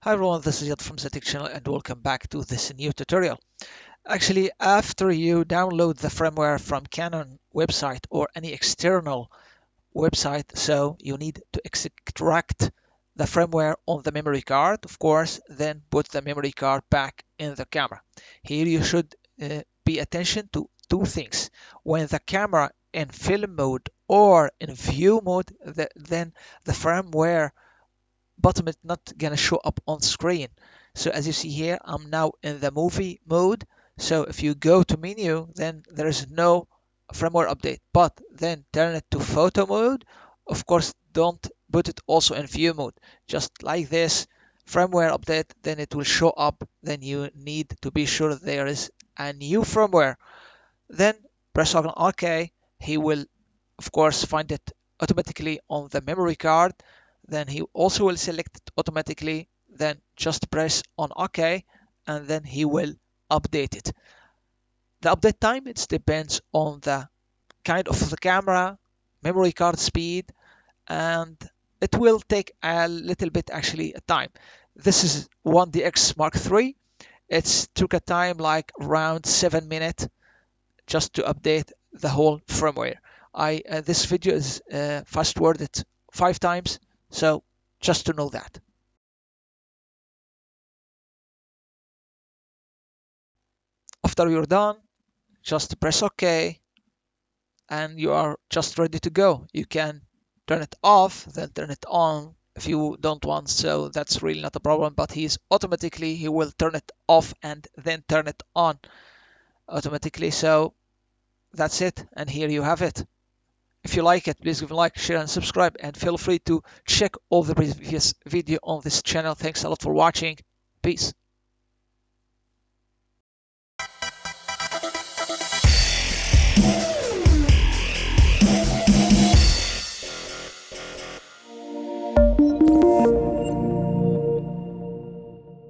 Hi everyone, this is Yad from the Tech channel and welcome back to this new tutorial. Actually, after you download the firmware from Canon website or any external website, so you need to extract the firmware on the memory card, of course, then put the memory card back in the camera. Here you should pay attention to two things. When the camera in film mode or in view mode, then the firmware bottom is not gonna show up on screen. So as you see here, I'm now in the movie mode. So if you go to menu, then there is no firmware update, but then turn it to photo mode. Of course, don't put it also in view mode. Just like this, firmware update, then it will show up. Then you need to be sure there is a new firmware. Then press on OK. He will, of course, find it automatically on the memory card. Then he also will select it automatically. Then just press on OK, and then he will update it. The update time, it depends on the kind of the camera, memory card speed, and it will take a little bit actually time. This is 1DX Mark III. It took a time like around 7 minutes just to update the whole firmware. This video is fast forwarded 5 times, so just to know that. After you're done, just press OK, and you are just ready to go. You can turn it off, then turn it on if you don't want, so that's really not a problem, but he will turn it off and then turn it on automatically. So that's it, and here you have it. If you like it, please give a like, share, and subscribe, and feel free to check all the previous video on this channel. Thanks a lot for watching. Peace.